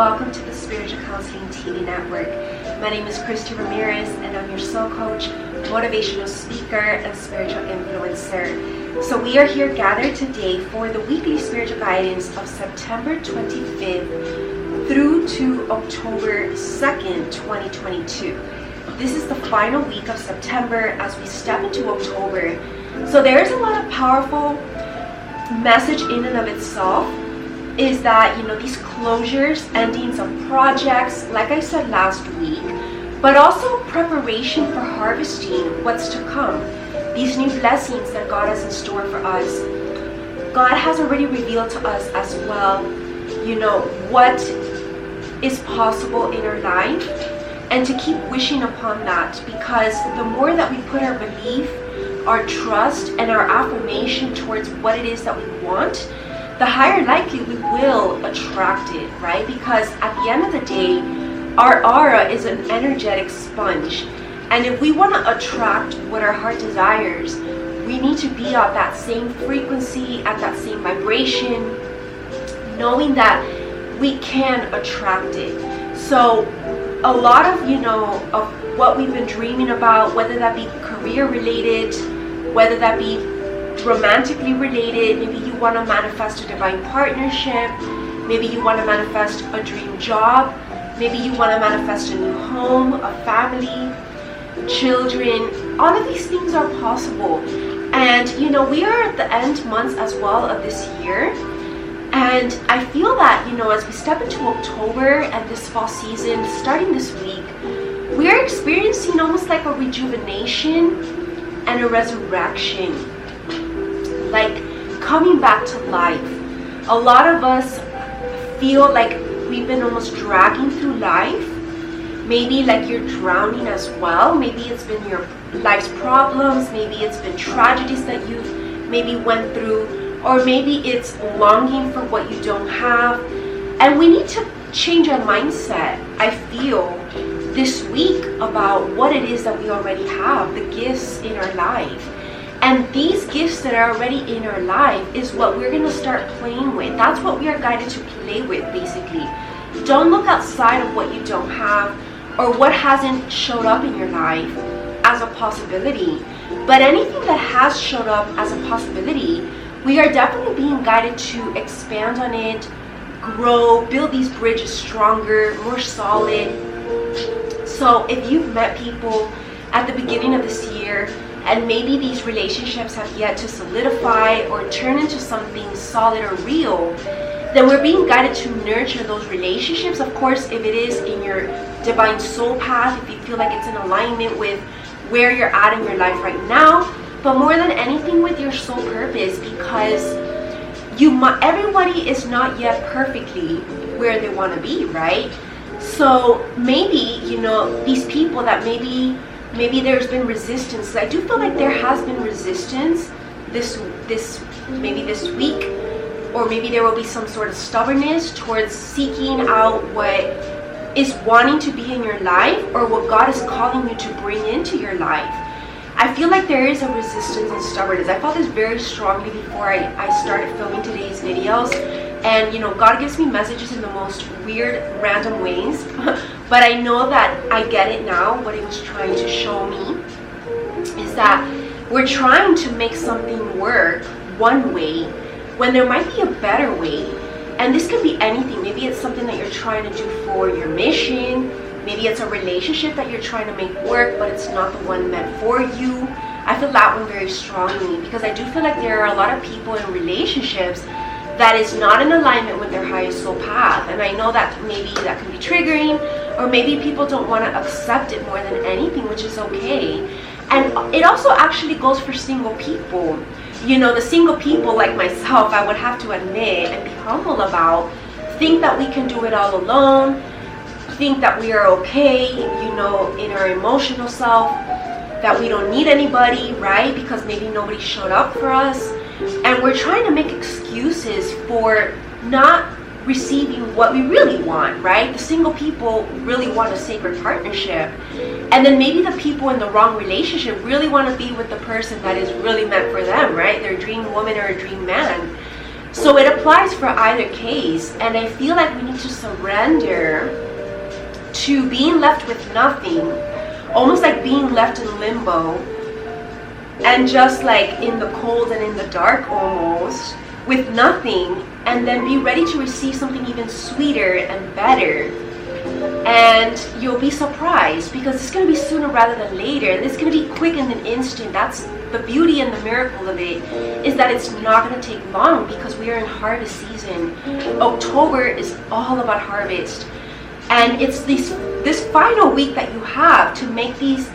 welcome to the Spiritual Counseling TV Network. My name is Christie Ramirez and I'm your soul coach, motivational speaker, and spiritual influencer. So we are here gathered today for the weekly spiritual guidance of September 25th through to October 2nd, 2022. This is the final week of September as we step into October. So there is a lot of powerful message in and of itself. Is that, these closures, endings of projects, like I said last week, but also preparation for harvesting what's to come, these new blessings that God has in store for us. God has already revealed to us as well, what is possible in our life, and to keep wishing upon that, because the more that we put our belief, our trust, and our affirmation towards what it is that we want, the higher likely we will attract it, right? Because at the end of the day, our aura is an energetic sponge. And if we want to attract what our heart desires, we need to be at that same frequency, at that same vibration, knowing that we can attract it. So a lot of, of what we've been dreaming about, whether that be career related, whether that be romantically related, maybe you want to manifest a divine partnership, maybe you want to manifest a dream job, maybe you want to manifest a new home, a family, children. All of these things are possible. And we are at the end months as well of this year, and I feel that as we step into October and this fall season starting this week, we are experiencing almost like a rejuvenation and a resurrection, like coming back to life. A lot of us feel like we've been almost dragging through life. Maybe like you're drowning as well. Maybe it's been your life's problems. Maybe it's been tragedies that you've maybe went through, or maybe it's longing for what you don't have. And we need to change our mindset, I feel, this week about what it is that we already have, the gifts in our life. And these gifts that are already in our life is what we're going to start playing with. That's what we are guided to play with, basically. Don't look outside of what you don't have or what hasn't showed up in your life as a possibility. But anything that has showed up as a possibility, we are definitely being guided to expand on it, grow, build these bridges stronger, more solid. So if you've met people at the beginning of this year, and maybe these relationships have yet to solidify or turn into something solid or real, then we're being guided to nurture those relationships. Of course, if it is in your divine soul path, if you feel like it's in alignment with where you're at in your life right now, but more than anything with your soul purpose, because everybody is not yet perfectly where they want to be, right? So maybe, these people that maybe there's been resistance. I do feel like there has been resistance this week, or maybe there will be some sort of stubbornness towards seeking out what is wanting to be in your life, or what God is calling you to bring into your life. I feel like there is a resistance and stubbornness. I felt this very strongly before I started filming today's videos. And God gives me messages in the most weird, random ways. But I know that I get it now. What He was trying to show me is that we're trying to make something work one way when there might be a better way. And this could be anything. Maybe it's something that you're trying to do for your mission. Maybe it's a relationship that you're trying to make work, but it's not the one meant for you. I feel that one very strongly, because I do feel like there are a lot of people in relationships that is not in alignment with their highest soul path. And I know that maybe that can be triggering, or maybe people don't want to accept it more than anything, which is okay. And it also actually goes for single people. The single people like myself, I would have to admit and be humble about, think that we can do it all alone, think that we are okay, in our emotional self, that we don't need anybody, right? Because maybe nobody showed up for us. And we're trying to make excuses for not receiving what we really want, right? The single people really want a sacred partnership. And then maybe the people in the wrong relationship really want to be with the person that is really meant for them, right? Their dream woman or a dream man. So it applies for either case, and I feel like we need to surrender to being left with nothing, almost like being left in limbo, and just like in the cold and in the dark almost, with nothing, and then be ready to receive something even sweeter and better. And you'll be surprised, because it's going to be sooner rather than later, and it's going to be quick and an instant. That's the beauty and the miracle of it, is that it's not going to take long, because we are in harvest season. October is all about harvest, and it's this final week that you have to make these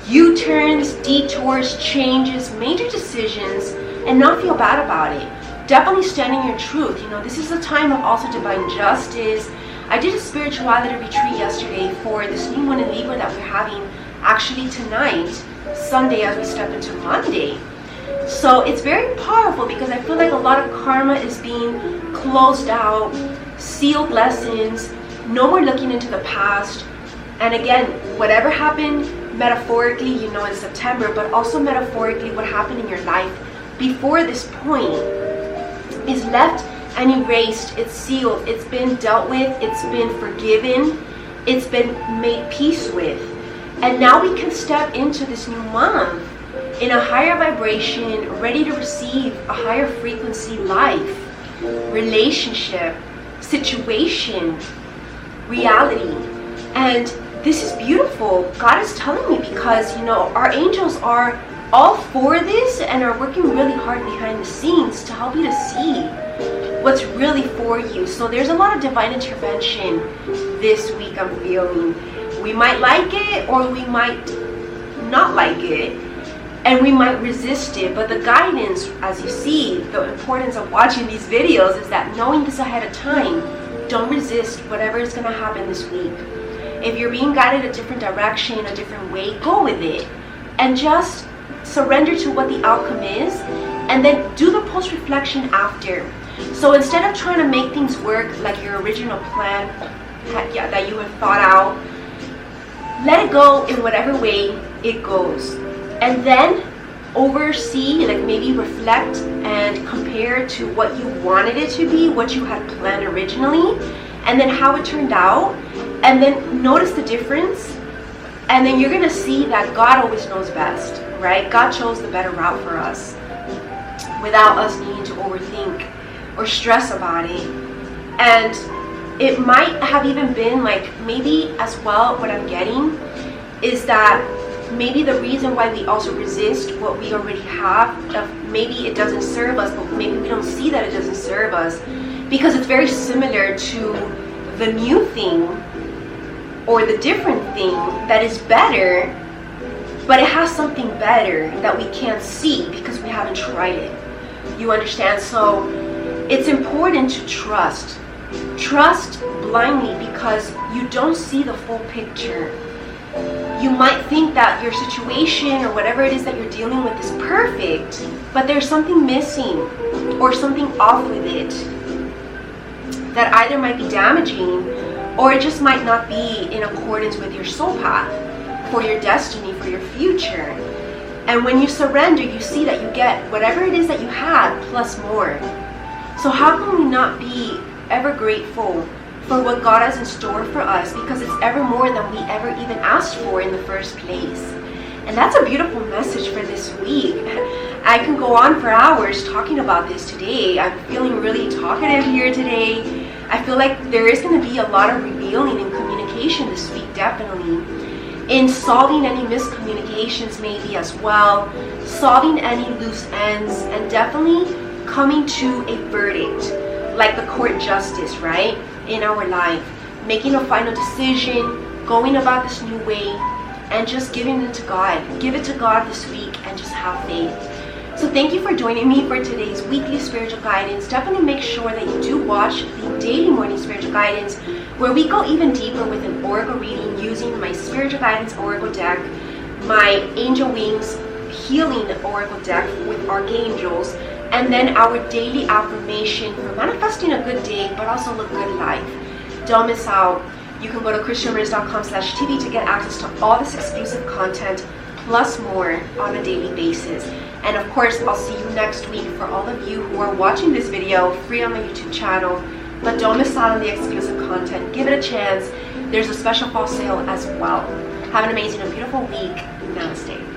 U-turns, detours, changes, major decisions, and not feel bad about it. Definitely standing your truth. You know, this is a time of also divine justice. I did a spirituality retreat yesterday for this new one in Libra that we're having actually tonight, Sunday, as we step into Monday. So it's very powerful, because I feel like a lot of karma is being closed out, sealed lessons, no more looking into the past. And again, whatever happened metaphorically, you know, in September, but also metaphorically, what happened in your life before this point is left and erased. It's sealed, it's been dealt with, it's been forgiven, it's been made peace with. And now we can step into this new month in a higher vibration, ready to receive a higher frequency life, relationship, situation, reality. And this is beautiful. God is telling me, because, you know, our angels are all for this and are working really hard behind the scenes to help you to see what's really for you. So there's a lot of divine intervention this week, I'm feeling. We might like it, or we might not like it, and we might resist it. But the guidance, as you see, the importance of watching these videos is that knowing this ahead of time, don't resist whatever is going to happen this week. If you're being guided a different direction, a different way, go with it. And just surrender to what the outcome is, and then do the post-reflection after. So instead of trying to make things work like your original plan that you have thought out, let it go in whatever way it goes. And then oversee, like maybe reflect and compare to what you wanted it to be, what you had planned originally, and then how it turned out. And then notice the difference. And then you're going to see that God always knows best, right? God chose the better route for us without us needing to overthink or stress about it. And it might have even been like, maybe as well, what I'm getting is that maybe the reason why we also resist what we already have, maybe it doesn't serve us, but maybe we don't see that it doesn't serve us, because it's very similar to the new thing or the different thing that is better, but it has something better that we can't see because we haven't tried it. You understand? So it's important to trust blindly, because you don't see the full picture. You might think that your situation or whatever it is that you're dealing with is perfect, but there's something missing or something off with it that either might be damaging, or it just might not be in accordance with your soul path, for your destiny, for your future. And when you surrender, you see that you get whatever it is that you had plus more. So how can we not be ever grateful for what God has in store for us, because it's ever more than we ever even asked for in the first place. And that's a beautiful message for this week. I can go on for hours talking about this today. I'm feeling really talkative here today. I feel like there is going to be a lot of revealing and communication this week, definitely. In solving any miscommunications maybe as well, solving any loose ends, and definitely coming to a verdict, like the court justice, right, in our life. Making a final decision, going about this new way, and just giving it to God. Give it to God this week and just have faith. So thank you for joining me for today's weekly spiritual guidance. Definitely make sure that you do watch the daily morning spiritual guidance, where we go even deeper with an oracle reading using my spiritual guidance oracle deck, my angel wings healing oracle deck with archangels, and then our daily affirmation for manifesting a good day but also a good life. Don't miss out. You can go to christieramirez.com/TV to get access to all this exclusive content plus more on a daily basis. And of course, I'll see you next week. For all of you who are watching this video free on my YouTube channel, but don't miss out on the exclusive content. Give it a chance. There's a special fall sale as well. Have an amazing and beautiful week. Namaste.